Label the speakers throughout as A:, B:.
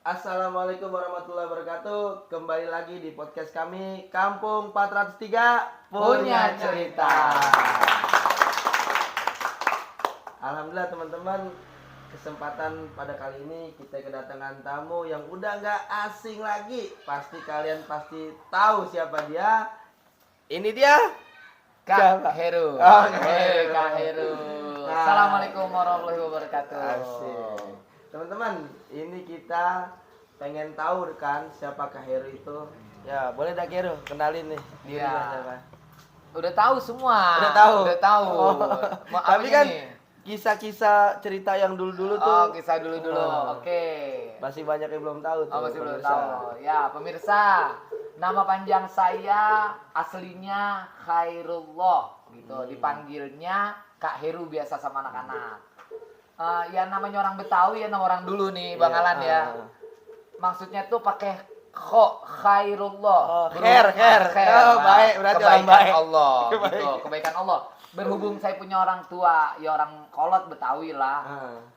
A: Assalamualaikum warahmatullahi wabarakatuh. Kembali lagi di podcast kami Kampung 403 Punya Cerita. Alhamdulillah teman-teman, kesempatan pada kali ini kita kedatangan tamu yang udah nggak asing lagi. Kalian pasti tahu siapa dia. Ini dia
B: Kak Heru.
A: Oke,
B: Kak Heru. Assalamualaikum warahmatullahi wabarakatuh.
A: Asik. Teman-teman, ini kita pengen tahu kan siapa Kak Heru itu. Ya, boleh dah Heru, kenalin nih dirinya
B: Iya.
A: siapa.
B: Udah tahu semua.
A: Udah tahu.
B: Oh.
A: Tapi kan kisah-kisah cerita yang dulu-dulu tuh.
B: Oh, kisah dulu-dulu.
A: Oh.
B: Oke.
A: Masih banyak yang belum tahu tuh.
B: Oh, masih belum
A: pemirsa.
B: tahu. Ya, pemirsa. Nama panjang saya aslinya Khairullah gitu. Dipanggilnya Kak Heru biasa sama anak-anak. Ya namanya orang Betawi ya, nama orang dulu nih, Bang
A: Iya,
B: Alan ya. Maksudnya tuh pakai Khairullah.
A: Oh, khair. Oh, baik, berarti orang
B: kebaikan
A: baik.
B: Allah,
A: Kebaikan.
B: gitu, kebaikan Allah. Berhubung saya punya orang tua, ya orang kolot Betawi lah.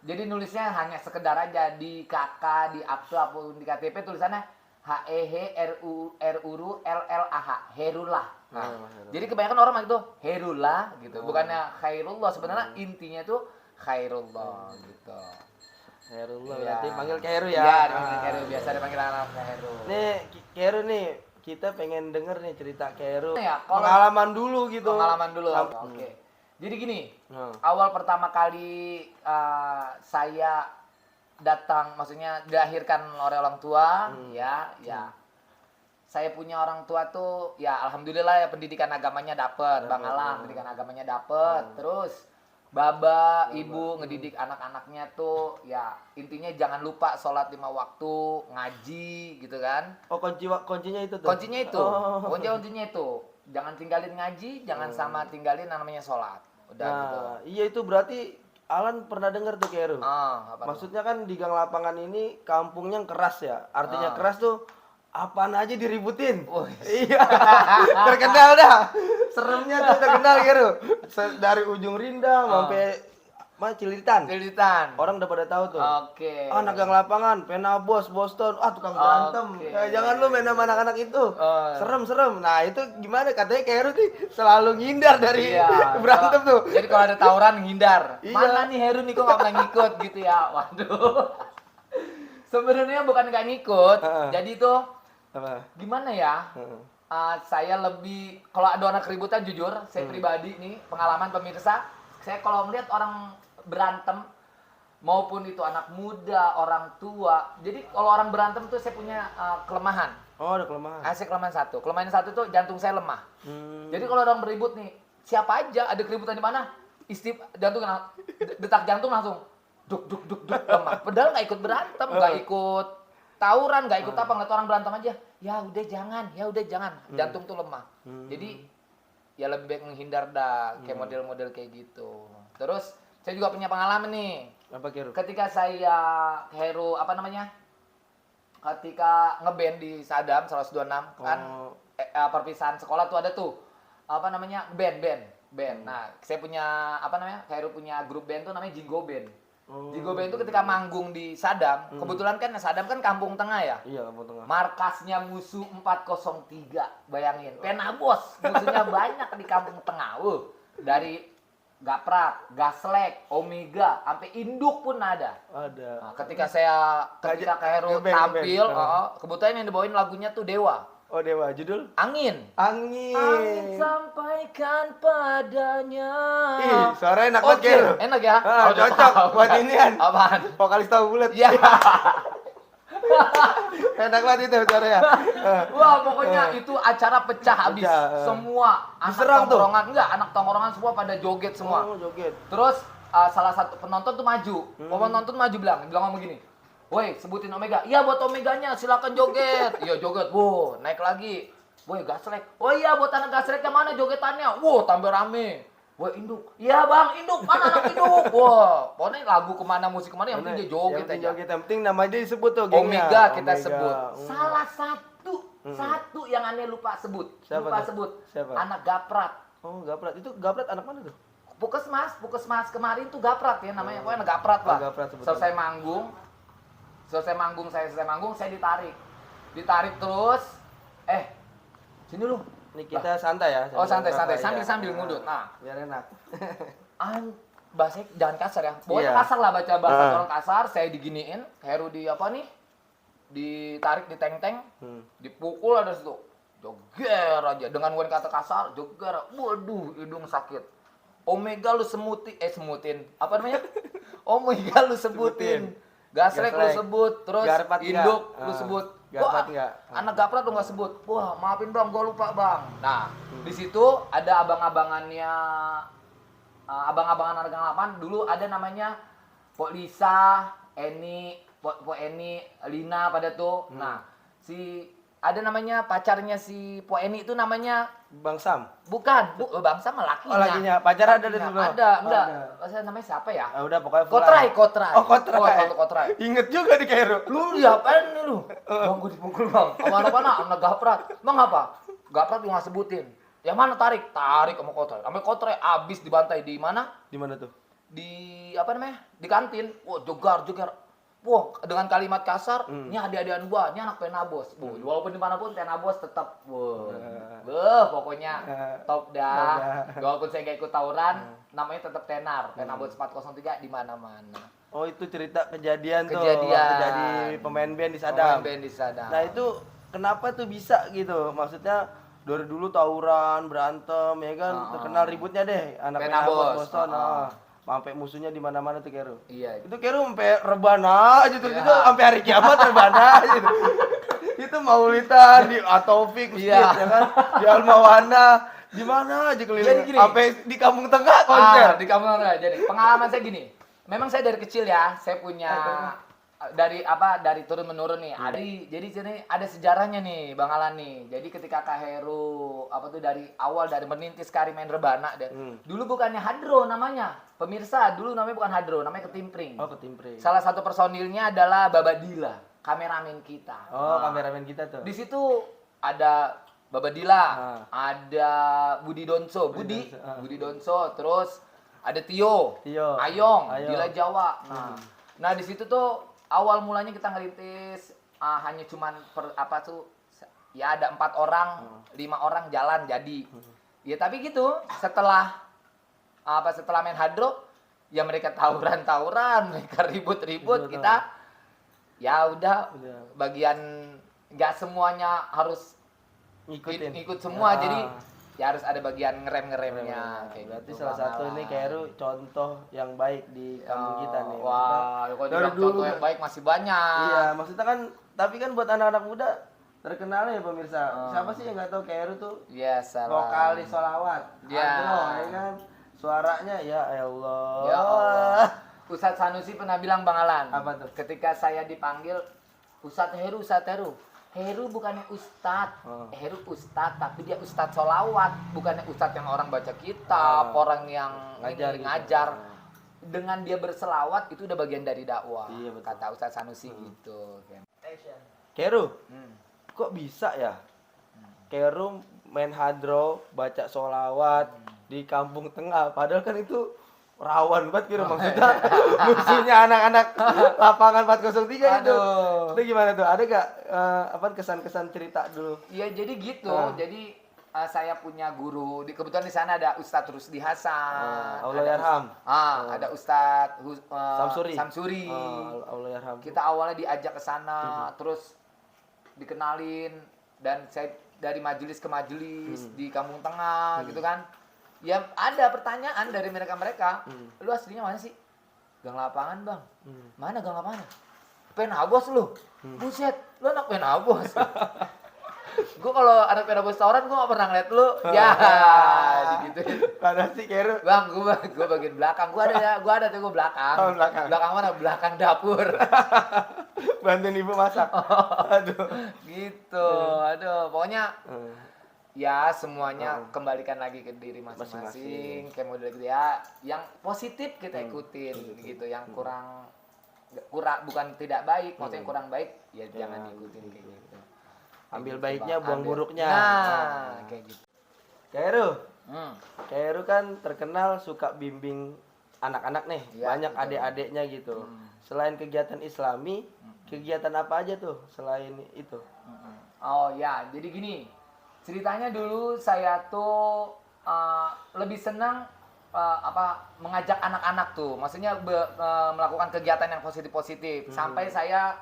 B: Jadi nulisnya hanya sekedar aja di KK, di akte ataupun di KTP tulisannya HEHRULLAH, Herullah. Nah, jadi kebanyakan orang itu Herullah gitu, bukannya Khairullah. Sebenarnya intinya tuh Khairullah gitu.
A: Khairullah
B: Iya.
A: berarti panggil Kak Heru ya.
B: Iya, dipanggil Kak Heru, biasa dipanggil anak Kak Heru.
A: Nih, Kak Heru nih, kita pengen denger nih cerita Kak Heru.
B: Ya, kalau-
A: Pengalaman dulu gitu.
B: Pengalaman dulu.
A: Sam-
B: Oke. Jadi gini,
A: Hmm.
B: awal pertama kali saya datang, maksudnya dilahirkan oleh orang tua, ya. Saya punya orang tua tuh, ya alhamdulillah ya pendidikan agamanya dapet, Bang Alang, pendidikan agamanya dapet. Terus Baba, ibu ngedidik anak-anaknya tuh, ya intinya jangan lupa sholat 5 waktu, ngaji gitu kan.
A: Oh, kuncinya itu tuh.
B: Kuncinya itu,
A: Oh.
B: kuncinya itu, jangan tinggalin ngaji, jangan sama tinggalin namanya sholat. Udah gitu.
A: Nah, iya itu berarti Alan pernah dengar tuh Kak Heru.
B: Apa tuh?
A: Maksudnya kan di gang lapangan ini kampungnya keras ya. Artinya keras tuh apaan aja diributin.
B: Wih.
A: Iya. Terkenal dah. Seremnya tuh terkenal Heru. Dari ujung Rindang sampai Cililitan.
B: Lilitan.
A: Orang udah pada tahu tuh.
B: Oke.
A: Anak gang lapangan, pena bos, Boston, tukang berantem.
B: Oke.
A: Jangan lu main sama anak-anak itu.
B: Oh.
A: Serem. Nah, itu gimana katanya Kak Heru nih selalu ngindar dari
B: Iya.
A: berantem tuh.
B: Jadi kalau ada tawuran ngindar.
A: Iya.
B: Mana nih Heru nih kok nggak pernah ngikut gitu ya? Waduh. Sebenarnya bukan nggak ngikut. Jadi tuh
A: Apa?
B: gimana ya? Saya lebih kalau ada orang keributan jujur, saya pribadi nih pengalaman pemirsa, saya kalau melihat orang berantem maupun itu anak muda, orang tua. Jadi kalau orang berantem tuh saya punya kelemahan.
A: Oh, ada kelemahan.
B: Saya kelemahan satu. Kelemahan satu tuh jantung saya lemah. Jadi kalau orang beribut nih, siapa aja ada keributan di mana, jantung detak jantung langsung duk lemah. Padahal nggak ikut berantem, nggak ikut tawuran, nggak ikut apa, ngeliat orang berantem aja. Ya udah jangan. Jantung tuh lemah. Jadi ya lebih baik menghindar dah kayak model-model kayak gitu. Terus saya juga punya pengalaman nih.
A: Apa Heru?
B: Ketika saya Heru ketika ngeband di Sadam 126 kan perpisahan sekolah tuh ada tuh band. Nah, saya punya Heru punya grup band tuh namanya Jingo Band. Jingo Band itu ketika manggung di Sadam, kebetulan kan Sadam kan kampung tengah ya.
A: Iya, kampung tengah.
B: Markasnya musuh 403, bayangin. Pena bos, musuhnya banyak di kampung tengah. Dari Gaprak, Gaslek, Omega, sampai Induk pun ada.
A: Ada.
B: Nah, ketika Kak Heru
A: ngeband.
B: tampil, kebetulan yang dibawain lagunya tuh Dewa.
A: Oh, Dewa, judul
B: Angin.
A: Angin.
B: Sampaikan padanya.
A: Ih, suaranya enak banget
B: Oke,
A: Heru.
B: enak ya? Udah
A: Cocok
B: tahu.
A: buat inian.
B: Apaan?
A: Vokalis tahu bulat.
B: Iya.
A: Enak banget itu suaranya.
B: Wah, pokoknya itu acara pecah habis.
A: Pecah.
B: Semua anak
A: Diserang tuh?
B: tongkrongan, anak tongkrongan semua pada joget semua.
A: Oh, joget.
B: Terus salah satu penonton tuh maju. Penonton maju bilang ngomong begini. Woi, sebutin Omega. Iya, buat Omeganya silakan joget. Iya, joget. Wow, naik lagi. Woi, Gaslek. Oh iya, buat anak Gasleknya mana jogetannya? Wow, tambah rame. Woi, Induk. Iya, Bang, Induk. Mana anak Induk? Wah, pokoknya lagu kemana, musik kemana, yang penting dia joget aja.
A: Yang penting nama dia disebut tuh gengnya.
B: Omega kita sebut.
A: Salah.
B: Salah satu yang aneh lupa sebut.
A: Siapa
B: Lupa
A: tuh?
B: sebut.
A: Siapa?
B: Anak Gaprat.
A: Oh, Gaprat. Itu Gaprat anak mana tuh?
B: Puskesmas kemarin tuh Gaprat ya namanya. Pokoknya anak Gaprat lah.
A: Gaprat sebutan.
B: Selesai manggung, selesai manggung, saya ditarik terus. Sini lu.
A: Ini kita santai ya.
B: Oh santai
A: ngerokok,
B: sambil
A: iya.
B: ngudut. Nah,
A: Biar enak.
B: bahasanya jangan kasar ya. Pokoknya
A: Iya.
B: kasar lah, baca bahasa orang kasar. Saya diginiin, Heru di apa nih? Ditarik di teng-teng, dipukul ada situ. Joger aja dengan kata kasar, joger. Waduh, hidung sakit. Omega lu semutin. Apa namanya? Omega lu sebutin. Gasrek lu sebut, terus
A: Garpat
B: induk
A: nggak?
B: lu sebut.
A: Garpat
B: Wah,
A: nggak?
B: anak gaprat lu nggak sebut. Wah, maafin bang, gua lupa bang. Nah, di situ ada abang-abangannya, abang-abangan anak 8 dulu ada namanya Pok Lisa, Eni, Pok Eni, Lina pada tuh. Nah, ada namanya pacarnya si Pok Eni itu namanya
A: Bang Sam.
B: bukan, bangsa mah lakinya.
A: Oh, lakinya. Pacar ada dari dulu?
B: Ada, enggak.
A: Ada.
B: Bahasa namanya siapa ya?
A: Ah, udah pokoknya Fulan.
B: Kotrai.
A: Oh, Kotrai.
B: Kotrai.
A: Ingat juga di Kairo.
B: Lu diapain nih lu? Bang, gue dipukul bang. Sama anak gaprat. Bang apa? Gaprat lu nggak sebutin. Yang mana tarik sama Kotrai. Sampai Kotrai abis dibantai di mana?
A: Di mana tuh?
B: Di apa namanya? Di kantin. Wah, jogar. Wah, dengan kalimat kasar, ini adik-adikan gua, ini anak penabos. Walaupun dimanapun penabos tetap, pokoknya top dah. Walaupun saya gak ikut tawuran, namanya tetap tenar. Penabos 403 di mana-mana.
A: Oh, itu cerita kejadian tuh.
B: Kejadian.
A: Waktu jadi pemain band di Sadam. Nah, itu kenapa tuh bisa gitu? Maksudnya dari dulu tawuran, berantem, ya kan? Terkenal ributnya deh anak penabos Boston. Sampai musuhnya di mana-mana tuh Kero.
B: Iya.
A: Itu Kero sampai rebana aja tuh. Itu sampai hari kiamat rebana aja tuh. Itu Maulitan di Atofik Masjid, ya kan? Di Almawana, di mana aja keliling. Sampai di Kampung Tengah konser.
B: Di Kampung Tengah. Jadi pengalaman saya gini. Memang saya dari kecil ya, saya punya dari turun menurun nih. Jadi sini ada sejarahnya nih, Bang Alan nih. Jadi ketika Kak Heru dari awal dari merintis karir main rebana dan dulu bukannya Hadro namanya. Pemirsa, dulu namanya bukan Hadro, namanya Ketimpring.
A: Oh, Ketimpring.
B: Salah satu personilnya adalah Babadila, kameramen kita.
A: Oh, kameramen kita tuh.
B: Di situ ada Babadila, ada Budi Donso, Budi Donso, terus ada Tio, Ayong, Dila Jawa. Nah di situ tuh awal mulanya kita ngerintis hanya cuman ya ada 4 orang, 5 orang jalan jadi. Ya tapi gitu, setelah main hadro, ya mereka tawuran, mereka ribut, kita ya udah bagian nggak semuanya harus ikut semua, jadi ya harus ada bagian ngeremnya.
A: Berarti salah satu ini Kero contoh yang baik di kampung kita nih.
B: Wah, dari dulu contoh yang baik masih banyak.
A: Iya, maksudnya kan, tapi kan buat anak-anak muda terkenal ya pemirsa. Siapa sih yang nggak tahu Kero tuh? Vokalis sholawat.
B: Ya
A: kan? Suaranya ya Allah.
B: Ya Allah. Ustadz Sanusi pernah bilang Bang Alan.
A: Apa tuh?
B: Ketika saya dipanggil Ustadz Heru. Heru bukannya ustadz, Heru ustadz, tapi dia ustadz sholawat, bukannya ustadz yang orang baca kitab, orang yang ngajar. Dengan dia berselawat itu udah bagian dari dakwah, kata Ustadz Sanusi gitu.
A: Kero, kok bisa ya? Kero main hadro, baca sholawat di Kampung Tengah, padahal kan itu rawan banget Kero, maksudnya musuhnya anak-anak lapangan 403 itu. Itu gimana tuh? Ada gak kesan-kesan cerita dulu?
B: Iya jadi gitu. Jadi saya punya guru kebetulan di sana ada Ustadz Rusdi Hasan.
A: Allahyarham.
B: Ada Ustadz Samsuri.
A: Allahyarham.
B: Kita awalnya diajak ke sana, terus dikenalin dan saya dari majelis ke majelis di Kampung Tengah gitu kan. Ya ada pertanyaan dari mereka. Lu aslinya mana sih? Gang Lapangan bang. Mana gang lapangan? Penabos lu. Buset, lu anak Penabos. Gue kalau anak Penabos tawuran gue gak pernah ngeliat lu. Ya, gitu.
A: Mana sih Kero?
B: Bang, gue bagian belakang. Gue ada tuh belakang.
A: Oh, belakang.
B: Belakang mana? Belakang dapur.
A: Bantuin ibu masak. Aduh.
B: Gitu. Aduh, pokoknya ya semuanya kembalikan lagi ke diri masing-masing. Kayak model gitu ya, yang positif kita ikutin gitu, yang kurang bukan tidak baik, maksudnya kurang baik ya jangan ikutin kayak gitu.
A: Ambil baiknya, buang buruknya.
B: Nah, kayak gitu.
A: Kero kan terkenal suka bimbing anak-anak nih,
B: Ya,
A: banyak adik-adiknya gitu. Selain kegiatan Islami, kegiatan apa aja tuh selain itu?
B: Oh ya, jadi gini. Ceritanya dulu saya tuh lebih senang mengajak anak-anak tuh. Maksudnya melakukan kegiatan yang positif-positif. Sampai saya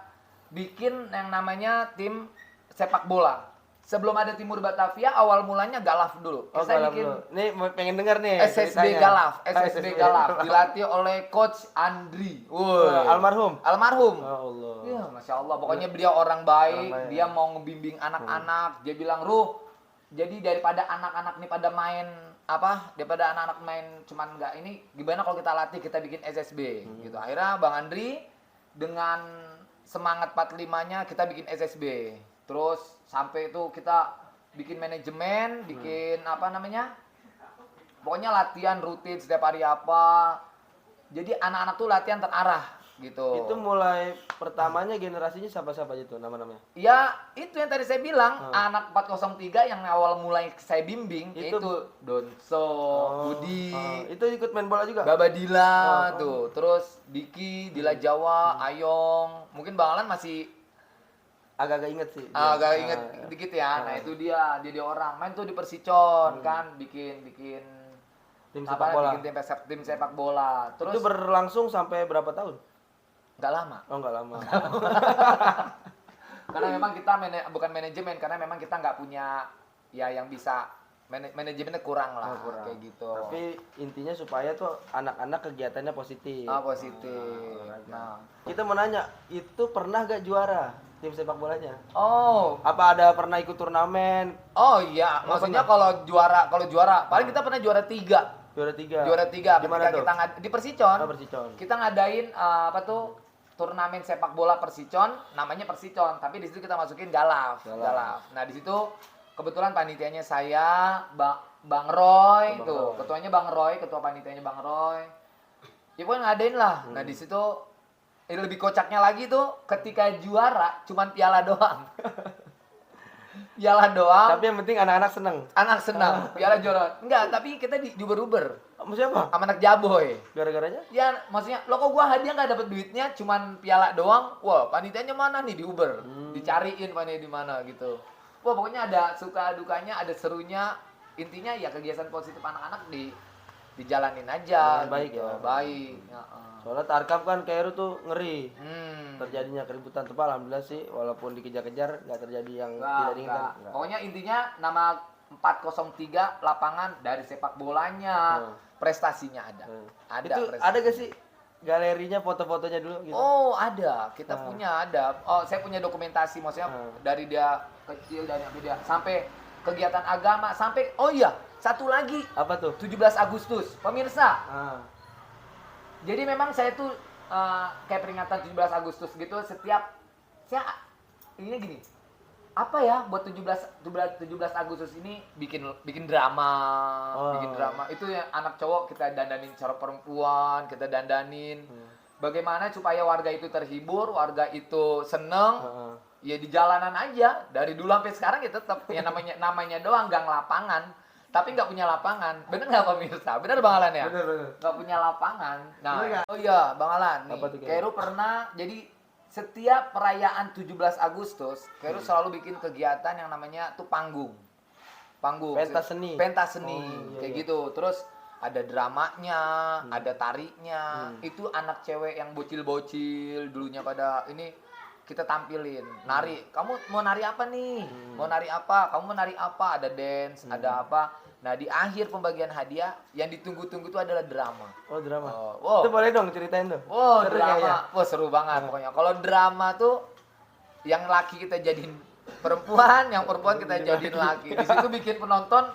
B: bikin yang namanya tim sepak bola. Sebelum ada Timur Batavia, awal mulanya Galaf dulu.
A: Oh,
B: Saya
A: Galaf
B: bikin
A: dulu. Nih pengen denger nih
B: SSB
A: ceritanya.
B: Galaf,
A: Ah,
B: SSB Galaf, dilatih oleh Coach Andri.
A: Almarhum.
B: Almarhum.
A: Ya Allah.
B: Iya, Masya Allah. Pokoknya beliau orang baik.
A: Orang baik.
B: Dia mau ngebimbing anak-anak. Dia bilang, Ruh, jadi daripada anak-anak nih pada main daripada anak-anak main cuman nggak ini, gimana kalau kita latih, kita bikin SSB gitu. Akhirnya Bang Andri dengan semangat 45-nya kita bikin SSB. Terus sampai itu kita bikin manajemen, bikin pokoknya latihan rutin setiap hari apa. Jadi anak-anak tuh latihan terarah gitu.
A: Itu mulai pertamanya generasinya siapa-siapa aja tuh nama-namanya?
B: Ya, itu yang tadi saya bilang, anak 403 yang awal mulai saya bimbing
A: Itu-
B: itu Donso, Budi,
A: Itu ikut main bola juga?
B: Babadila tuh, terus Diki, Dila Jawa, Ayong. Mungkin Bang Alan masih
A: Agak-agak inget sih.
B: agak inget dikit ya. Nah, itu dia orang main tuh di Persicon kan, bikin
A: Tim sepak bola.
B: bikin tim sepak bola. Terus
A: Itu berlangsung sampai berapa tahun?
B: nggak lama.
A: Oh, enggak lama.
B: Karena memang kita bukan manajemen, karena memang kita nggak punya ya yang bisa manajemennya kurang lah,
A: Kurang.
B: kayak gitu.
A: Tapi intinya supaya tuh anak-anak kegiatannya positif.
B: Positif. Nah,
A: Kita mau nanya, itu pernah gak juara tim sepak bolanya?
B: oh
A: Apa ada pernah ikut turnamen?
B: iya, maksudnya kalau juara, paling kita pernah juara 3.
A: Juara 3.
B: Juara 3
A: Di mana
B: ketika
A: tuh?
B: kita di Persicon.
A: Oh, Persicon.
B: Kita ngadain turnamen sepak bola Persicon, namanya Persicon, tapi di situ kita masukin Galaf. Nah, di situ kebetulan panitianya saya, Bang Roy, tuh, ketuanya Bang Roy, ketua panitianya Bang Roy. Ya pokoknya ngadain lah. Nah, di situ lebih kocaknya lagi tuh ketika juara cuman piala doang. Piala doang.
A: Tapi yang penting anak-anak seneng.
B: Anak senang, piala juara. Enggak, tapi kita di uber-uber
A: Maksudnya apa?
B: sama anak Jaboy.
A: Gara-garanya?
B: Ya, maksudnya, lo kok gua hadiah nggak dapet duitnya, cuman piala doang. Wah, panitianya mana nih di Uber? Dicariin panitia di mana gitu. Wah, pokoknya ada suka dukanya, ada serunya. Intinya ya kegiatan positif anak-anak dijalanin aja.
A: Dengan baik
B: gitu.
A: ya.
B: Baik.
A: Soalnya Tarkam kan Kairu tuh ngeri.
B: Hmm.
A: Terjadinya keributan, tapi alhamdulillah sih walaupun dikejar-kejar nggak terjadi yang
B: Enggak,
A: tidak diinginkan.
B: enggak.
A: Nggak.
B: Pokoknya intinya nama 403 lapangan dari sepak bolanya, prestasinya ada. Ada
A: Itu
B: prestasi.
A: ada gak sih galerinya foto-fotonya dulu gitu?
B: Oh, ada. Kita punya ada. Oh, saya punya dokumentasi maksudnya dari dia kecil dan sampai kegiatan agama sampai oh iya, satu lagi
A: Apa tuh?
B: 17 Agustus. Pemirsa,
A: Ah.
B: jadi memang saya tuh kayak peringatan 17 Agustus gitu setiap ini gini. Apa ya buat 17 Agustus ini bikin drama, bikin drama. Itu ya anak cowok kita dandanin cara perempuan, kita dandanin. Bagaimana supaya warga itu terhibur, warga itu seneng. Ya di jalanan aja dari dulu sampai sekarang ya tetap ya namanya doang gang lapangan tapi nggak punya lapangan. Bener nggak pemirsa? Bener Bang Alan ya?
A: Bener.
B: Nggak punya lapangan. Nah,
A: Bener nggak?
B: oh iya Bang Alan nih.
A: Apa tuh, Kairu?
B: Kairu pernah jadi setiap perayaan 17 Agustus Kairu selalu bikin kegiatan yang namanya tuh panggung.
A: Pentas seni.
B: Pentas seni
A: Oh, iya,
B: kayak
A: iya.
B: gitu. Terus ada dramanya, ada tariknya. Itu anak cewek yang bocil-bocil dulunya pada ini kita tampilin nari. Kamu mau nari apa nih? Mau nari apa? Kamu mau nari apa? Ada dance, ada apa? Nah, di akhir pembagian hadiah yang ditunggu-tunggu itu adalah drama.
A: Oh, drama.
B: Wow.
A: Itu boleh dong ceritain tuh.
B: Wow,
A: Seru
B: drama.
A: kayaknya.
B: Wah, seru banget pokoknya. Kalau drama tuh yang laki kita jadiin perempuan, yang perempuan kita jadiin laki. Di situ bikin penonton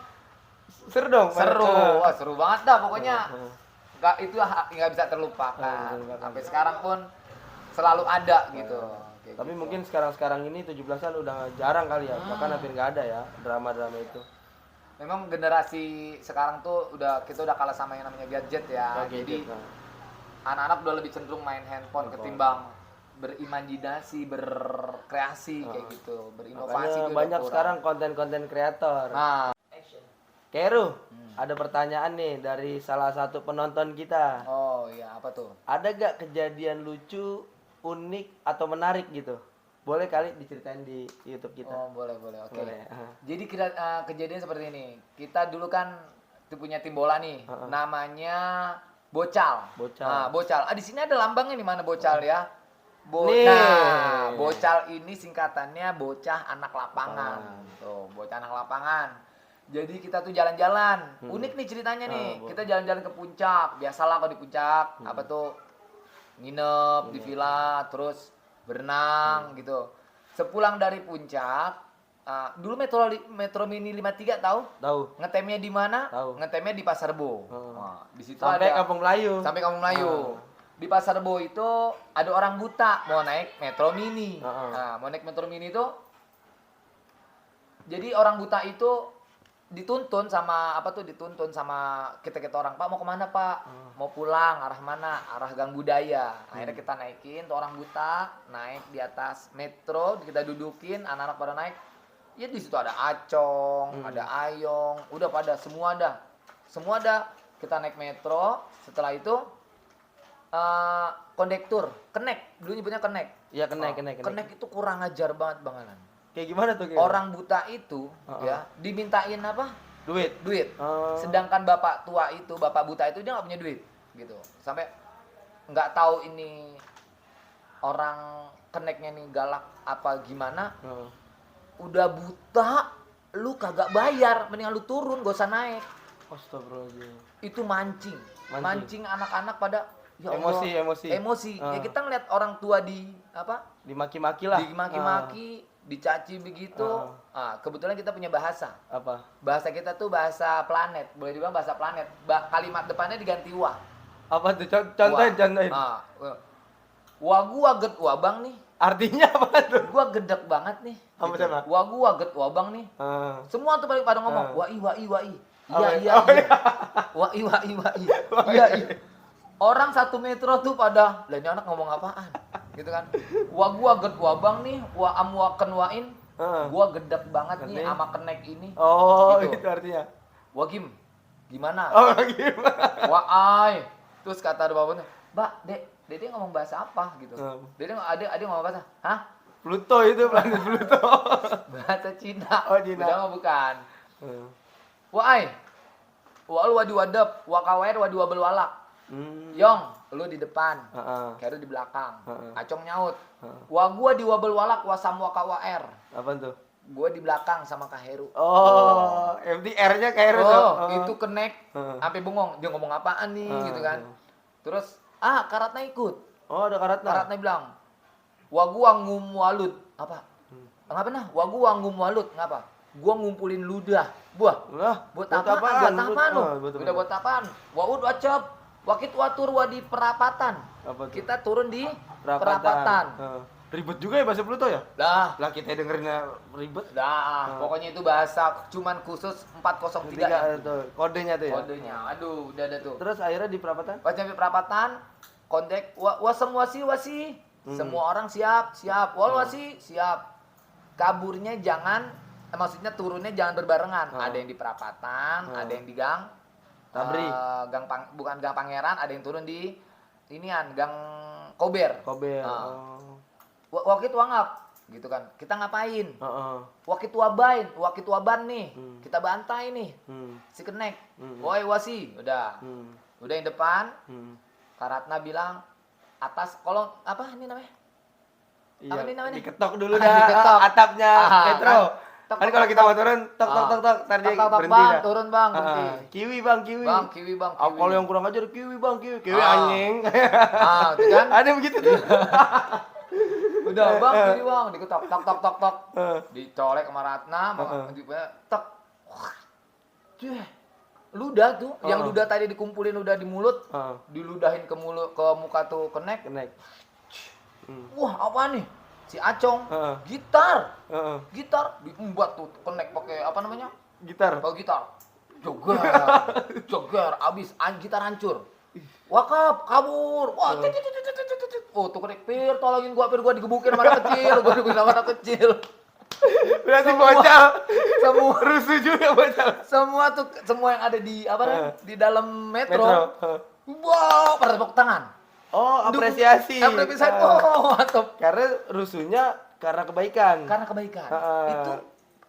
A: Seru dong.
B: seru. Wah, seru banget dah pokoknya. Itu nggak bisa terlupakan.
A: terlupakan.
B: Sampai sekarang pun selalu ada gitu. Kayak
A: Tapi
B: gitu.
A: mungkin sekarang ini 17-an udah jarang kali ya. Bahkan hampir nggak ada ya drama-drama itu.
B: memang generasi sekarang tuh kita udah kalah sama yang namanya gadget ya.
A: Gadget,
B: Jadi
A: nah.
B: anak-anak udah lebih cenderung main handphone ketimbang berimajinasi, berkreasi kayak gitu, berinovasi.
A: Makanya
B: itu udah
A: banyak
B: kurang.
A: sekarang konten-konten kreator.
B: Nah,
A: Kairu, ada pertanyaan nih dari salah satu penonton kita.
B: oh iya apa tuh?
A: Ada gak kejadian lucu unik atau menarik gitu? Boleh kali diceritain di YouTube kita.
B: Oh, boleh, oke.
A: Boleh.
B: Jadi kejadian seperti ini. Kita dulu kan punya tim bola nih, namanya Bocal. Bocal. Di sini ada lambangnya nih, mana Bocal ya?
A: Nih.
B: Nah, Bocal ini singkatannya bocah anak lapangan. Tuh, bocah anak lapangan. Jadi kita tuh jalan-jalan. Unik nih ceritanya nih. Kita jalan-jalan ke puncak. Biasalah kalau di puncak, apa tuh? Nginep di villa, terus berenang gitu. Sepulang dari puncak, dulu Metro Mini 53 tahu?
A: Tahu.
B: Ngetemnya di mana?
A: Tahu.
B: Ngetemnya di Pasar Rebo. Nah, di situ
A: Sampai
B: ada
A: Kampung Melayu.
B: sampai Kampung Melayu. Di Pasar Rebo itu ada orang buta mau naik Metro Mini. Nah, mau naik Metro Mini itu, jadi orang buta itu dituntun sama kita orang, Pak mau kemana Pak? Mau pulang, arah mana? Arah Gang Budaya. Akhirnya kita naikin tuh orang buta, naik di atas metro, kita dudukin, anak-anak pada naik. Ya di situ ada Acong, ada Ayong, udah pada semua ada. Kita naik metro, setelah itu kondektur, kenek, dulu nyebutnya kenek.
A: Iya, kenek.
B: Kenek itu kurang ajar banget Bang Alan.
A: Kayak gimana tuh?
B: Orang buta itu ya dimintain apa?
A: Duit.
B: Sedangkan bapak buta itu dia nggak punya duit gitu. Sampai nggak tahu ini orang keneknya nih galak apa gimana. Udah buta, lu kagak bayar, mendingan lu turun, gak usah naik.
A: Astagfirullahaladzim.
B: Itu mancing anak-anak pada ya
A: emosi.
B: Ya kita ngeliat orang tua
A: Dimaki-maki lah.
B: Dimaki-maki, dicaci begitu. Kebetulan kita punya bahasa.
A: Apa?
B: Bahasa kita tuh bahasa planet, boleh dibilang bahasa planet. Kalimat depannya diganti wa.
A: Apa tuh? Contohin.
B: Wah gua get wah bang nih.
A: Artinya apa tuh?
B: Gua gedek banget nih.
A: Apa
B: gitu.
A: sama?
B: Wah gua get wah bang nih. Semua tuh pada ngomong wai. Iya. Wai. Iya. Orang 1 metro tuh pada, lah ini anak ngomong apaan? Gitu kan. Wah gua get wah bang nih, wa am wa ken wain. Gua gedek banget nih sama kenek ini.
A: Oh,
B: gitu.
A: itu artinya.
B: Wah gimana?
A: Oh, gimana?
B: Wah ai. Terus kata ada bapaknya, "Mbak, Dede ngomong bahasa apa?" gitu. Dede adik ngomong bahasa, "Hah?
A: Pluto itu, planet Pluto."
B: Bahasa Cina.
A: Oh, Cina.
B: Udah mah bukan. Wah ai. Wa lu wadi wadap, wa kawair wadi wabel walak. Yong, lu di depan. Kairu di belakang. Acong nyaut. Wa gua di wabel walak wa samwa kawair.
A: Apa tuh?
B: Gua di belakang sama Kak Heru.
A: Oh, MDR-nya Kak Heru tuh.
B: Itu kenek. Sampai bengong, dia ngomong apaan nih gitu kan. Terus Karatna ikut.
A: Oh, ada Karatna.
B: Karatna bilang, "Wa gua ngumwalut." Apa? Ngapa nah? Wa gua ngumwalut. Ngapa? Gua ngumpulin ludah. Buah. Buat apaan? Udah buat apaan? Wa ud wacap. Wakit watur wa di perapatan.
A: Apa tuh?
B: Kita turun di perapatan.
A: Ribet juga ya bahasa Pluto ya?
B: Lah
A: kita dengerinnya ribet.
B: Pokoknya itu bahasa cuman khusus 403 ya.
A: Tuh, kodenya tuh ya.
B: Kodenya. Aduh, udah ada tuh.
A: Terus akhirnya di perapatan?
B: Pas nyampe perapatan, kontak wasi. Semua orang siap. Wal wasi siap. Kaburnya maksudnya turunnya jangan berbarengan. Ada yang di perapatan, ada yang di gang
A: Tabri.
B: Bukan gang Pangeran, ada yang turun di gang Kober. Wakit wangap gitu kan. Kita ngapain? Wakit waban nih. Kita bantai nih. Si kenek. Woi wasi, udah. Udah yang depan. Karatna bilang atas kolong apa ini namanya?
A: Iya,
B: apa ini namanya?
A: Diketok dulu dah atapnya metro. Kan kalau kita mau turun tok ntar dia berhenti dah.
B: Turun bang, berhenti.
A: Kiwi.
B: Kiwi bang.
A: Kalau yang kurang ajar kiwi anjing.
B: Itu kan?
A: Ada begitu tuh.
B: Udah bang, kiwi bang, diketok tok. Dicolek sama Ratna, tok. Ludah tuh, yang ludah tadi dikumpulin udah di mulut, diludahin ke muka tuh kenek. Wah, apa nih? Si Acong, gitar diembat tuh kenek pakai apa namanya?
A: Gitar.
B: Pakai gitar. Joger, abis gitar hancur. Wakap, kabur. Wah, tuh kenek tolongin gua digebukin sama anak kecil.
A: Berarti bocah.
B: Semua
A: rusuh juga bocah.
B: Semua yang ada di di dalam metro. Wow, pada tepuk tangan.
A: Oh, apresiasi.
B: Apresiasi. Oh, mantap.
A: Karena rusuhnya karena kebaikan.
B: Karena kebaikan.
A: Heeh.
B: Itu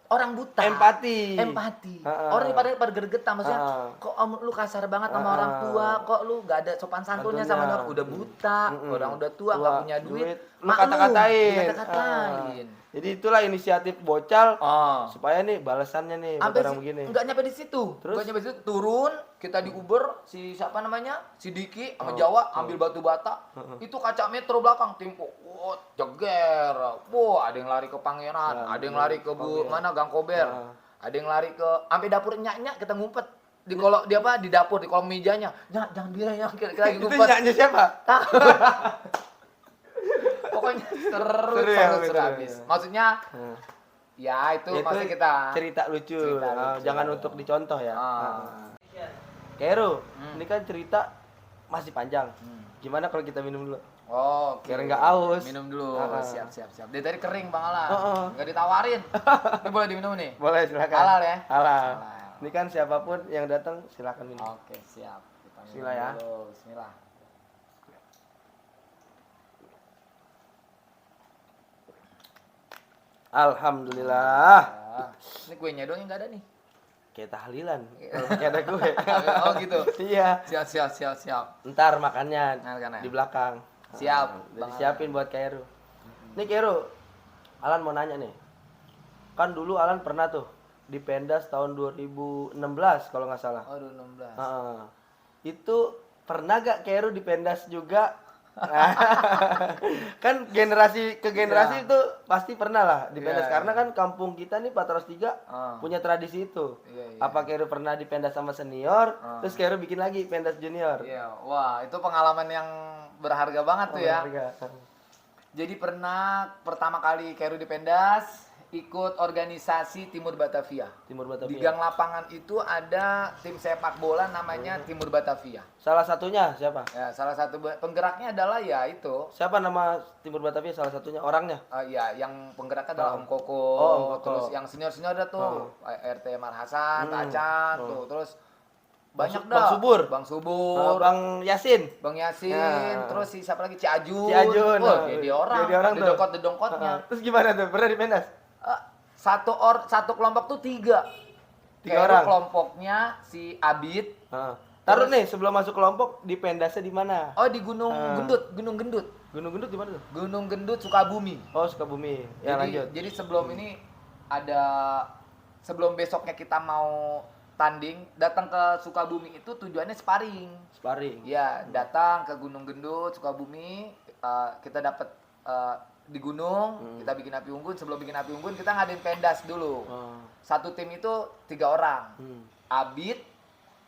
B: orang buta.
A: Empati.
B: Orang ini pada gergetan maksudnya.
A: Heeh.
B: Kok lu kasar banget sama orang tua, kok lu gak ada sopan santunnya sama orang udah buta, orang udah tua gak punya duit.
A: Lu kata-katain.
B: Dikata-katain.
A: Jadi itulah inisiatif Bocal
B: Oh.
A: supaya nih balasannya nih buat orang begini.
B: Enggak nyampe di situ.
A: Terus?
B: Enggak nyampe di situ, turun, kita di Uber si siapa namanya? Si Diki sama Jawa ambil batu bata. Itu kaca metro belakang timpuk. Wah, jeger. Wah, ada yang lari ke Pangeran, ada yang lari ke mana Gang Kober. Ada yang lari ke sampai dapur nyak-nyak kita ngumpet. Di kolom di dapur di kolom mejanya. Nyak, jangan dia ya, kita lagi
A: Itu
B: ngumpet.
A: nyaknya siapa?
B: Pokoknya seru habis. Maksudnya ya itu masih kita
A: cerita lucu.
B: Cerita lucu.
A: Jangan untuk dicontoh ya. Kero, ini kan cerita masih panjang. Gimana kalau kita minum dulu?
B: Oh,
A: biar nggak aus.
B: Minum dulu. Siap. Dia tadi kering Bang Alan. Nggak
A: Oh.
B: ditawarin. Ini boleh diminum nih?
A: Boleh, silakan.
B: Halal ya?
A: Halal. Ini kan siapapun yang datang silakan minum.
B: Oke, siap. Kita minum
A: Bismillah ya.
B: dulu. Bismillah.
A: Alhamdulillah.
B: Ini kuenya doang yang nggak ada nih.
A: Kayak tahlilan. Kayak ada gue.
B: Oh gitu.
A: Iya.
B: Siap.
A: Ntar makannya
B: Makannya.
A: di belakang.
B: Siap.
A: Udah disiapin buat Kairu. Nih Kairu, Alan mau nanya nih. Kan dulu Alan pernah tuh di Pendas tahun 2016 kalau nggak salah.
B: Oh, 2016.
A: Itu pernah gak Kairu di Pendas juga? Kan generasi ke generasi itu pasti pernah lah di Pendas karena kan kampung kita nih 403 punya tradisi itu. Apa Kairu pernah di Pendas sama senior, terus Kairu bikin lagi Pendas junior?
B: Iya, wah itu pengalaman yang berharga banget tuh ya. Jadi pernah pertama kali Kairu di Pendas ikut organisasi Timur Batavia.
A: Timur Batavia.
B: Di gang lapangan itu ada tim sepak bola namanya Timur Batavia.
A: Salah satunya siapa?
B: Ya, salah satu penggeraknya adalah ya itu.
A: Siapa nama Timur Batavia salah satunya orangnya?
B: Ya, yang penggeraknya adalah Om Koko.
A: Oh, Om Koko.
B: Terus yang senior-senior ada tuh RT Marhasan, Tacan tuh. Terus banyak dah. Bang Subur,
A: Bang Yasin.
B: Bang Yasin, terus si siapa lagi Ciajun.
A: Ciajun.
B: Jadi orang
A: tuh.
B: Dedongkot-dedongkotnya.
A: Terus gimana tuh? Pernah di Pendas?
B: Satu kelompok tuh tiga
A: Tiga orang.
B: Kelompoknya si Abid.
A: Taruh nih sebelum masuk kelompok di Pendasnya di mana?
B: Oh di Gunung Gendut.
A: Gunung Gendut di mana tuh?
B: Gunung Gendut Sukabumi.
A: Oh Sukabumi. Ya lanjut.
B: Jadi sebelum ini sebelum besoknya kita mau tanding, datang ke Sukabumi itu tujuannya sparring. Ya, datang ke Gunung Gendut Sukabumi, kita dapat di gunung, kita bikin api unggun. Sebelum bikin api unggun kita ngadain pendas dulu. Satu tim itu 3 orang. Abid,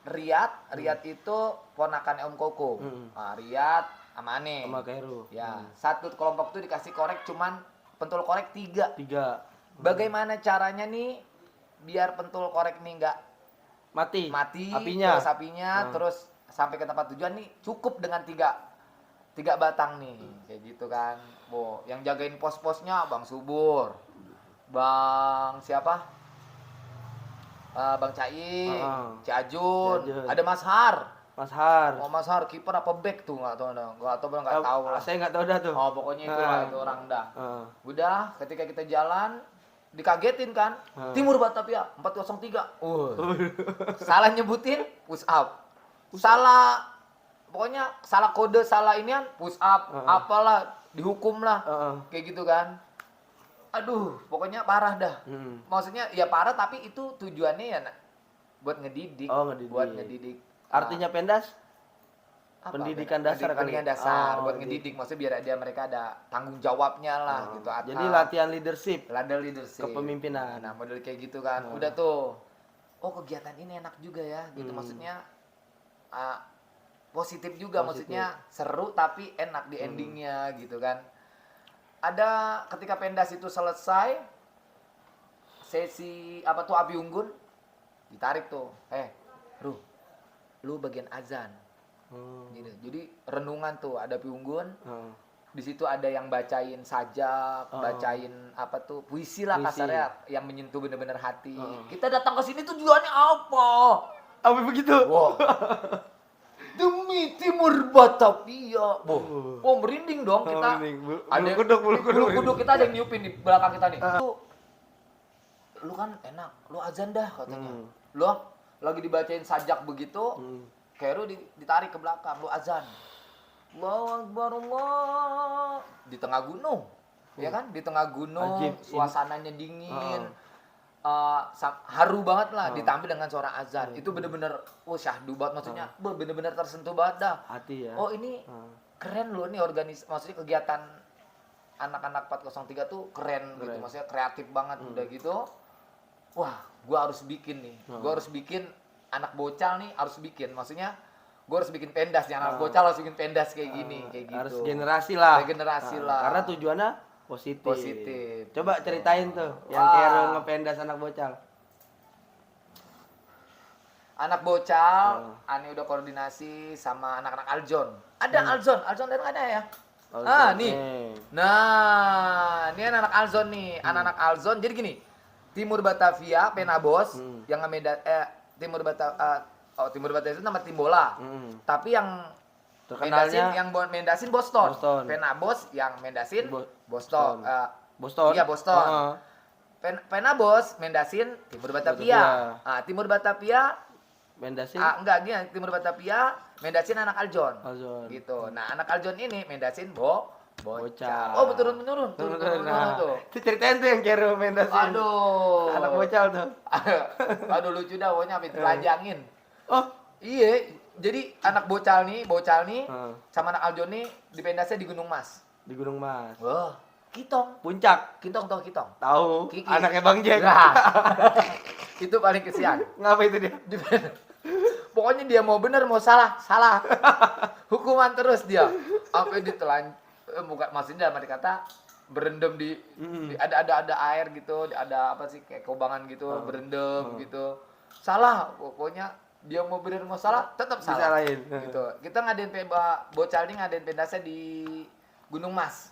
B: Riyad itu ponakannya Om Koko. Riyad sama Ane.
A: Sama Kairu.
B: Ya, satu kelompok itu dikasih korek cuman pentul korek 3.
A: 3.
B: Bagaimana caranya nih biar pentul korek nih nggak mati apinya, terus sampai ke tempat tujuan nih cukup dengan 3 batang nih, kayak gitu kan. Yang jagain pos-posnya Bang Subur, Bang siapa? Bang Cai, Ciajun, ada Mas Har. Oh, Mas Har kiper apa back tuh nggak tahu lah.
A: Saya nggak tahu dah tuh.
B: Oh, pokoknya itulah itu orang dah. Udah, ketika kita jalan dikagetin kan. Timur Batavia 403. Salah nyebutin push up. Pokoknya salah kode, salah inian push up, apalah dihukum lah. Kayak gitu kan. Aduh, pokoknya parah dah. Maksudnya ya parah tapi itu tujuannya ya buat ngedidik. Buat ngedidik.
A: Artinya Pendas? Pendidikan dasar kali.
B: Pendidikan dasar buat ngedidik, maksudnya biar mereka ada tanggung jawabnya lah gitu.
A: Jadi latihan leadership.
B: Kepemimpinan. Nah, model kayak gitu kan. Udah tuh. Oh, kegiatan ini enak juga ya gitu. Maksudnya positif juga, maksudnya seru tapi enak di endingnya gitu kan. Ada ketika pendas itu selesai sesi api unggun ditarik tuh. Lu bagian azan. Gitu. Jadi renungan tuh ada api unggun. Di situ ada yang bacain sajak, bacain puisi lah kasarnya yang menyentuh bener-bener hati. Kita datang ke sini tujuannya apa?
A: Apa begitu?
B: Wow. Demi Timur Batavia. Oh, merinding dong kita.
A: Bulu kuduk.
B: Bulu kuduk kita ada yang niupin di belakang kita nih. Lu kan enak, lu azan dah katanya. Lu lagi dibacain sajak begitu, Kero ditarik ke belakang, lu azan. Allahu Akbar Allah. Di tengah gunung. Ya kan? Di tengah gunung,
A: Ajib.
B: suasananya dingin. Haru banget lah ditampil dengan suara azan. Itu bener-bener syahdu banget, maksudnya bener-bener tersentuh banget dah.
A: Hati ya.
B: Oh, ini keren loh nih maksudnya kegiatan anak-anak 403 tuh keren gitu, maksudnya kreatif banget udah gitu. Wah, gua harus bikin nih. Gua harus bikin anak bocah nih harus bikin, maksudnya gua harus bikin pendas nih, anak bocah harus bikin pendas kayak gini, kayak gitu.
A: Harus generasi lah.
B: Regenerasi lah.
A: Karena tujuannya positif. Coba
B: Gitu.
A: ceritain tuh yang Kero ngependas anak bocah.
B: Anak bocah, Ani udah koordinasi sama anak-anak Aljon. Ada Aljon dari mana ya? Nih. Nah, ini anak-anak Aljon nih, anak-anak Aljon. Jadi gini, Timur Batavia, Penabos, yang Timur Batavia itu nama tim bola. Tapi yang mendasin Boston. Penabos yang mendasin Boston.
A: Boston.
B: Iya, Boston. Penabos mendasin Timur Batavia. Timur Batavia
A: mendasin.
B: enggak gini, Timur Batavia mendasin anak Aljon. Gitu. Nah, anak Aljon ini mendasin bocah. Oh, turun menurun tuh.
A: Itu ceritain tuh yang Kero mendasin.
B: Aduh.
A: Anak bocah tuh.
B: Aduh, lucu dah pokoknya sampai telanjangin.
A: Oh,
B: Iya, jadi anak bocah nih sama anak Aljon nih dipendasnya di Gunung Mas.
A: di Gunung Mas.
B: Wah, Kitong.
A: Puncak.
B: Kitong tahu Kitong?
A: Tahu.
B: Kiki.
A: Anaknya Bang Jack.
B: Nah, itu paling kesian.
A: Ngapa itu dia?
B: Pokoknya dia mau bener mau salah. Hukuman terus dia. Sampai bukan maksudnya dalam arti kata berendam di ada air gitu, ada apa sih kayak kobangan gitu, berendam gitu. Salah, pokoknya dia mau bener mau salah tetap salah.
A: Disalahin.
B: Gitu. Kita ngadain bocah ini ngadain pendasnya di Gunung Mas.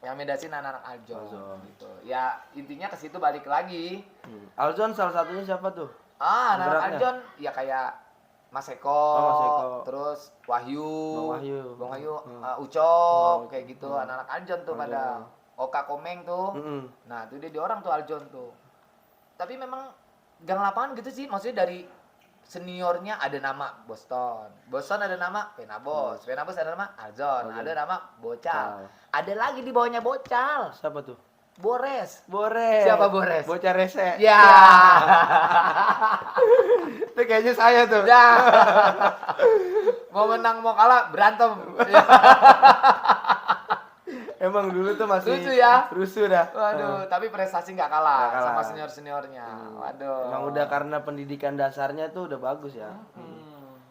B: Yang medasin anak-anak Aljon gitu. Ya intinya ke situ balik lagi.
A: Aljon salah satunya siapa tuh?
B: Anak-anak Aljon ya kayak Mas Eko, terus Wahyu, Bang Wahyu, Ucok, kayak gitu. Anak-anak Aljon tuh pada Oka Komeng tuh. Nah, itu dia orang tuh Aljon tuh. Tapi memang gang lapangan gitu sih, maksudnya dari seniornya ada nama Boston ada nama Penabos ada nama Aljon, ada nama Bocal. Ada lagi di bawahnya Bocal.
A: Siapa tuh?
B: Bores.
A: Siapa
B: Bores?
A: Bocah rese.
B: Ya.
A: Itu kayaknya saya tuh.
B: Ya. Mau menang mau kalah berantem.
A: Emang dulu tuh masih
B: Lucu ya?
A: rusuh dah.
B: Waduh, tapi prestasi nggak kalah sama senior-seniornya. Waduh.
A: Emang udah karena pendidikan dasarnya tuh udah bagus ya.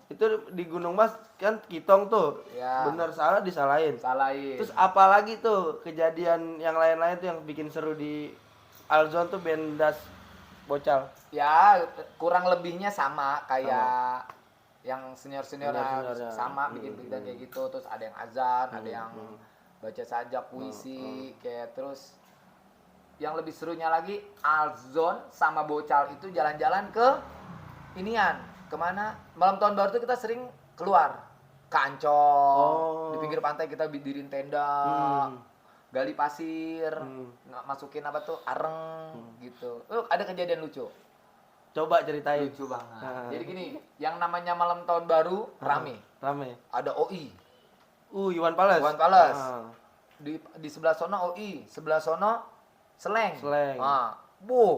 A: Itu di Gunung Mas kan Kitong tuh.
B: Ya.
A: Bener salah disalahin. Terus apalagi tuh kejadian yang lain-lain tuh yang bikin seru di Aljon tuh pendas bocah.
B: Ya, kurang lebihnya sama kayak yang senior-senior sama bikin bikin kayak gitu. Terus ada yang azan, ada yang baca sajak puisi kayak. Terus yang lebih serunya lagi Aljon sama Bocal itu jalan-jalan ke inian kemana malam tahun baru tuh kita sering keluar ke Ancol. Di pinggir pantai kita bikinin tenda, gali pasir, masukin apa tuh areng gitu. Ada kejadian lucu.
A: Coba ceritain.
B: Lucu banget. Jadi gini, yang namanya malam tahun baru rame. Ada OI.
A: Iwan Pales.
B: Di sebelah sono OI, sebelah sono Seleng.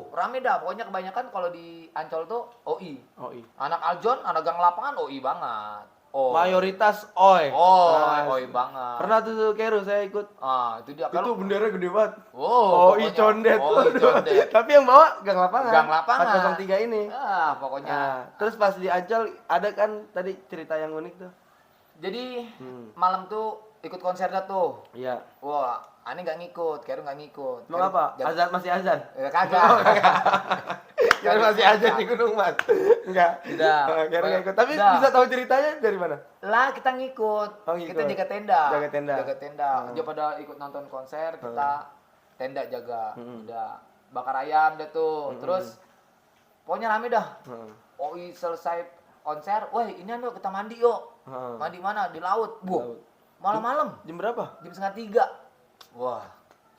B: Rame dah. Pokoknya kebanyakan kalau di Ancol tuh OI. Anak Aljon, anak gang lapangan OI banget.
A: Mayoritas OI.
B: OI banget.
A: Pernah tuh Kero saya ikut.
B: Itu dia.
A: Itu bendera gede banget.
B: OI
A: condet.
B: condet.
A: Tapi yang bawa gang lapangan.
B: Gang lapangan.
A: 403 ini.
B: Pokoknya.
A: Terus pas di Ancol ada kan tadi cerita yang unik tuh.
B: Jadi malam tuh ikut konser dah tuh.
A: Iya.
B: Wah, Ani nggak ngikut, Kero nggak ngikut.
A: Mau apa? Azan masih azan?
B: Kagak.
A: Kero masih azan di Gunung Mas. Enggak.
B: Udah.
A: Kero nggak ikut. Tapi bisa tahu ceritanya dari mana?
B: Lah kita ngikut. Kita jaga tenda. Jaga tenda. Dia pada ikut nonton konser, kita tenda jaga. Udah bakar ayam deh tuh. Terus pokoknya rame dah. Selesai konser, wah ini yuk kita mandi yuk. Mandi mana? Di laut.
A: Laut.
B: Malam-malam.
A: Jam berapa?
B: Jam 2:30. Wah,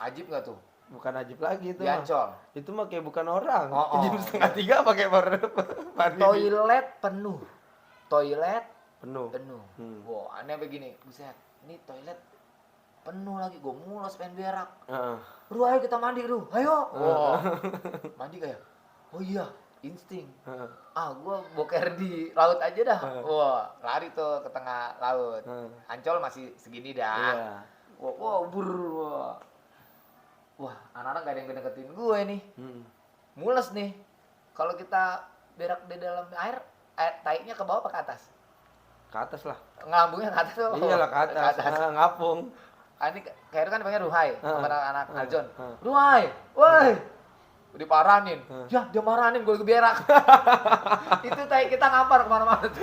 B: ajib nggak tuh?
A: Bukan ajib lagi itu
B: Di
A: mah.
B: Ancol.
A: Itu mah kayak bukan orang.
B: Oh.
A: Jam 2:30 pakai mandi.
B: Toilet penuh. Toilet
A: Penuh.
B: penuh.
A: Hmm.
B: Wah, aneh begini. Buset, ini toilet penuh lagi. Gue mules pengen berak.
A: Heeh.
B: Ru, ayo kita mandi, Ru. Ayo. Wah. Mandi kayak. Oh iya, insting.
A: Heeh.
B: Gue boker di laut aja dah.
A: Heeh.
B: Wah, lari tuh ke tengah laut.
A: Heeh.
B: Ancol masih segini dah.
A: Iya.
B: Wah, wah. Wah, anak-anak gak ada yang deketin gue nih.
A: Hmm.
B: Mules nih. Kalau kita berak di dalam air taiknya ke bawah apa ke atas?
A: Ke atas lah.
B: Ngelambungnya ke atas tuh.
A: Iyalah ke atas. Ngapung.
B: Ini kayak kan panggil Ruhai, sama anak Aljon. Ruhai, woi. Diparanin. Ya, dia maranin gue berak. Itu tai kita ngampar kemana-mana tuh.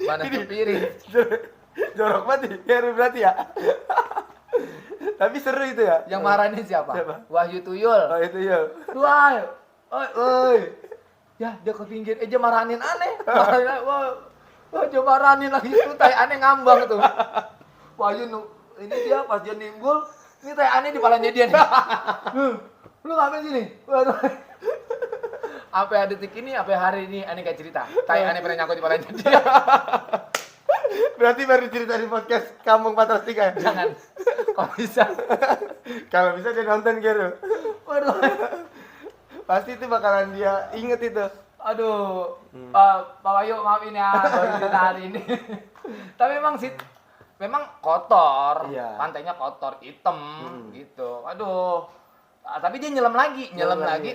B: Mana tuh piring.
A: Jorok banget ya, berarti ya. Tapi seru itu ya.
B: Yang maranin siapa? Wahyu Tuyul.
A: Oh itu ya.
B: Ruhai, oi. Ya, dia ke pinggir. Dia maranin aneh. Maranin, wah, dia maranin lagi itu tai aneh ngambang tuh. Wahyu ini dia pas dia nimbul, ini tai aneh di palanya dia nih. Lu ngapain sini? Waduh. Sampai detik ini, sampai hari ini aneh kayak cerita. Tai aneh pernah nyangkut di palanya dia.
A: Berarti baru cerita di podcast Kampung 403 ya?
B: Jangan. Kalau bisa.
A: Kalau bisa dia nonton gitu.
B: Waduh.
A: Pasti itu bakalan dia inget itu.
B: Aduh. Pak Wahyu maafin ya baru cerita hari ini. Tapi memang sih memang kotor.
A: Iya.
B: Pantainya kotor, hitam gitu. Aduh. Tapi dia nyelam lagi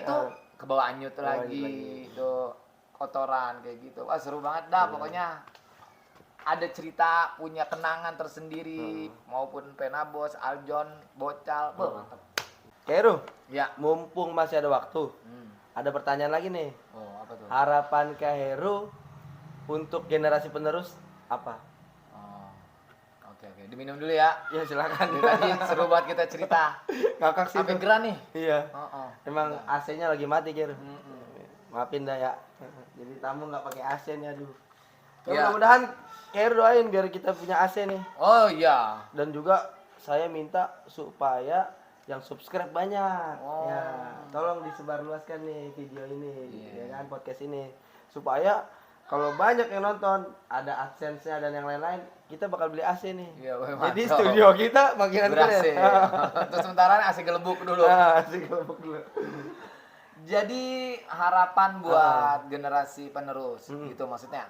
B: tuh ke bawah anyut lagi. Tuh kotoran kayak gitu. Wah, seru banget dah pokoknya. Ada cerita, punya kenangan tersendiri maupun Penabos, Aljon, Bocal, mantap.
A: Keru,
B: Ya.
A: mumpung masih ada waktu, ada pertanyaan lagi nih.
B: Oh, apa tuh?
A: Harapan Heru untuk generasi penerus apa?
B: Oh. Oke. Diminum dulu ya.
A: Ya silakan.
B: Ini tadi seru banget kita cerita.
A: Ngakak sih.
B: Sampai
A: itu.
B: geran nih.
A: Iya.
B: Oh.
A: Emang AC-nya lagi mati, Keru. Maafin dah ya. Jadi tamu nggak pakai AC nih, aduh.
B: Ya.
A: Mudah-mudahan Keru doain biar kita punya AC nih.
B: Oh iya.
A: Dan juga saya minta supaya yang subscribe banyak.
B: Oh.
A: Ya, tolong disebarluaskan nih video ini,
B: Iya.
A: ya kan podcast ini. Supaya kalau banyak yang nonton, ada AdSense-nya dan yang lain-lain, kita bakal beli AC nih.
B: Iya,
A: Jadi
B: mantap.
A: studio kita makin
B: Ber-AC.
A: keren.
B: Untuk sementara AC gelembuk dulu.
A: AC gelembuk dulu.
B: Jadi harapan buat generasi penerus gitu maksudnya.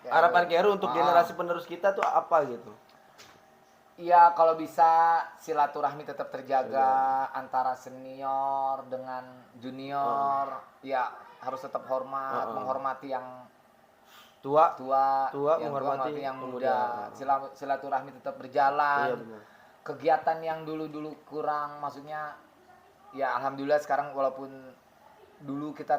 A: Harapan Keru untuk generasi penerus kita tuh apa gitu?
B: Iya, kalau bisa silaturahmi tetap terjaga antara senior dengan junior. Ya, harus tetap menghormati yang
A: Tua,
B: yang
A: menghormati
B: yang
A: pemuda.
B: muda. Silaturahmi tetap berjalan.
A: Iya benar.
B: Kegiatan yang dulu kurang, maksudnya ya alhamdulillah sekarang walaupun dulu kita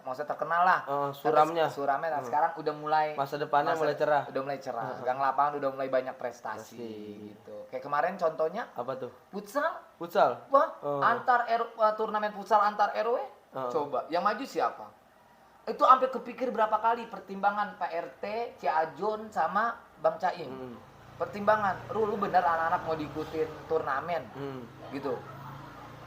B: maksudnya terkenal lah.
A: Suramnya.
B: Suramnya, sekarang udah mulai
A: Masa depannya mulai cerah.
B: Udah mulai cerah. Gang lapangan udah mulai banyak prestasi gitu. Kayak kemarin contohnya
A: Apa tuh?
B: futsal. Wah, turnamen futsal antar RW. Coba, yang maju siapa? Itu sampai kepikir berapa kali pertimbangan Pak RT, Ciajon sama Bang Caim. Pertimbangan, lu bener anak-anak mau diikutin turnamen gitu.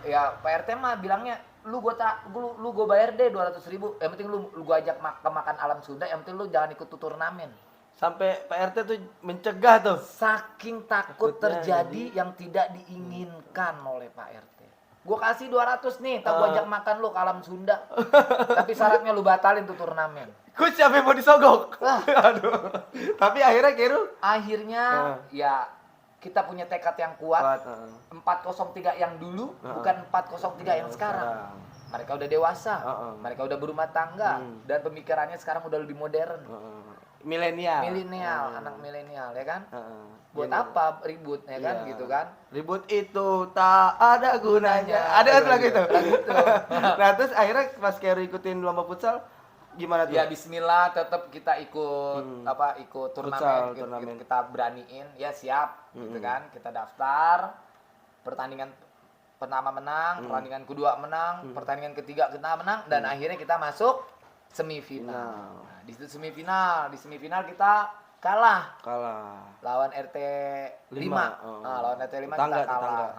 B: Ya Pak RT mah bilangnya lu gue bayar deh 200.000. Yang penting lu gue ajak ke makan alam Sunda, yang penting lu jangan ikut turnamen.
A: Sampai Pak RT tuh mencegah tuh.
B: Saking takut terjadi yang tidak diinginkan oleh Pak RT. Gue kasih 200 nih, gue ajak makan lu ke alam Sunda. Tapi syaratnya lu batalin tuh turnamen.
A: Coach siapa yang mau disogok? Aduh. Tapi akhirnya Keru?
B: Akhirnya ya kita punya tekad yang kuat. 403 yang dulu bukan 403 yang sekarang. Mereka udah dewasa, mereka udah berumah tangga dan pemikirannya sekarang udah lebih modern.
A: Milenial,
B: anak milenial ya kan? Buat apa ribut ya kan gitu kan?
A: Ribut itu tak ada gunanya. Ada lagu itu. Nah, terus akhirnya pas Keru ikutin lomba futsal gimana tuh?
B: Ya bismillah tetap kita ikut ikut turnamen,
A: turnamen.
B: Kita beraniin ya siap gitu kan. Kita daftar pertandingan pertama menang, pertandingan kedua menang, pertandingan ketiga kita menang dan akhirnya kita masuk semifinal. Nah, di situ semifinal. Di semifinal kita kalah lawan RT 5. Lawan RT 5 kita kalah.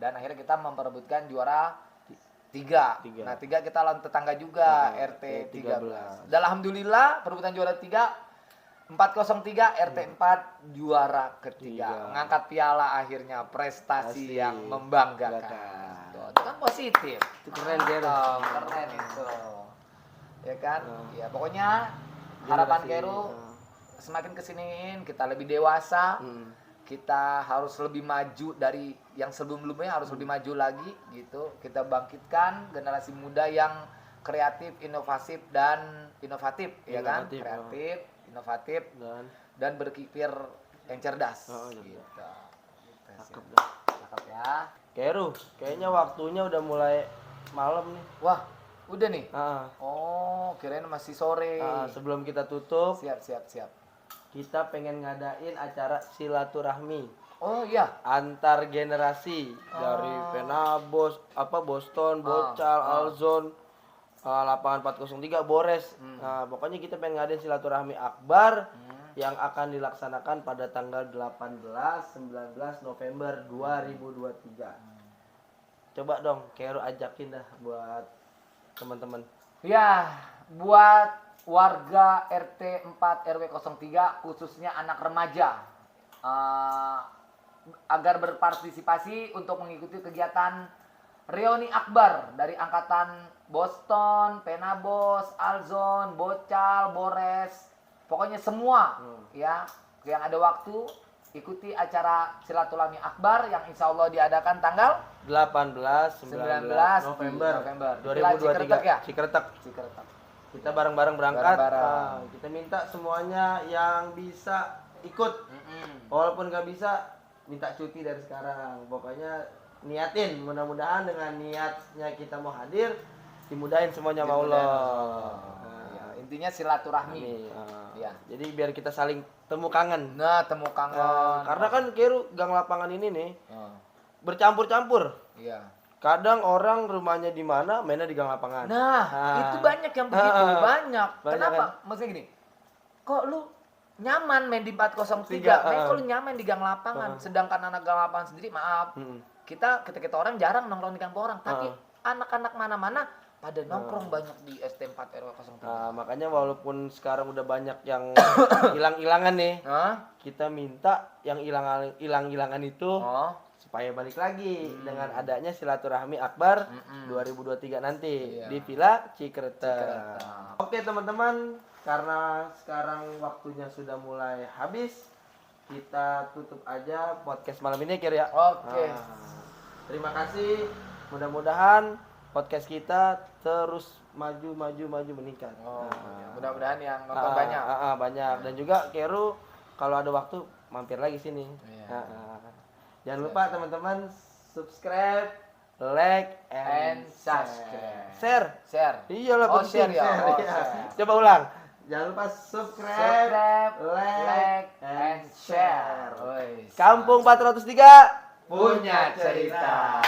B: Dan akhirnya kita memperebutkan juara 3. Nah, 3 kita lawan tetangga juga RT 13. Dan alhamdulillah perebutan juara 3 403 RT 4 juara ketiga. Mengangkat piala akhirnya, prestasi yang membanggakan. Tuh, itu kan positif.
A: Itu keren Keru.
B: Keren itu. Ya kan? Ya pokoknya harapan Keru semakin kesiniin kita lebih dewasa. Kita harus lebih maju dari yang sebelum-sebelumnya, harus lebih maju lagi gitu. Kita bangkitkan generasi muda yang kreatif, inovatif dan inovatif, ya kan? Kreatif, inovatif dan berpikir yang cerdas. Gitu. Cakep ya.
A: Keru, kayaknya waktunya udah mulai malam nih.
B: Wah, udah nih. Oh, kirain masih sore.
A: Sebelum kita tutup,
B: Siap.
A: kita pengen ngadain acara silaturahmi.
B: Oh iya,
A: Antar generasi dari Penabos, Boston, Bocal, Alzon, lapangan 403, Bores. Nah, pokoknya kita pengen ngadain silaturahmi akbar yang akan dilaksanakan pada tanggal 18-19 November 2023. Coba dong, Keru ajakin dah buat teman-teman.
B: ya buat warga RT 4 RW 03 khususnya anak remaja agar berpartisipasi untuk mengikuti kegiatan reuni akbar dari angkatan Boston, Penabos, Alzon, Bocal, Bores, pokoknya semua ya yang ada waktu ikuti acara silaturahmi akbar yang insya Allah diadakan tanggal
A: 18-19 November 2023 Cikretek. Kita bareng-bareng berangkat. Kita minta semuanya yang bisa ikut. Walaupun nggak bisa, minta cuti dari sekarang. Pokoknya niatin, mudah-mudahan dengan niatnya kita mau hadir, dimudahin semuanya sama Allah.
B: Intinya silaturahmi.
A: Ya. Jadi biar kita saling temu kangen.
B: Nah, temu kangen.
A: Karena kan Keru gang lapangan ini nih bercampur-campur.
B: Iya.
A: Kadang orang rumahnya di mana, mainnya di gang lapangan.
B: Nah, itu banyak yang begitu, banyak. Kenapa?
A: Kan?
B: Maksudnya gini, kok lu nyaman main di 403, kok lu nyaman di gang lapangan, sedangkan anak gang lapangan sendiri, maaf, kita orang jarang nongkrong di gang orang, tapi anak-anak mana-mana pada nongkrong banyak di ST 4 RW 03.
A: Nah, makanya walaupun sekarang udah banyak yang hilang-hilangan nih, kita minta yang hilang-hilangan itu supaya balik lagi dengan adanya silaturahmi akbar 2023 nanti di Villa Cikretek. Oke teman-teman, karena sekarang waktunya sudah mulai habis, kita tutup aja podcast malam ini Kir ya.
B: Oke.
A: Terima kasih. Mudah-mudahan podcast kita terus maju meningkat.
B: Mudah-mudahan yang nonton banyak.
A: Banyak. Dan juga Keru kalau ada waktu mampir lagi sini. Jangan lupa teman-teman subscribe, like, and subscribe. Share. Iyalah penting. Share. Coba ulang. Jangan lupa subscribe, like, and share. Kampung 403 punya cerita.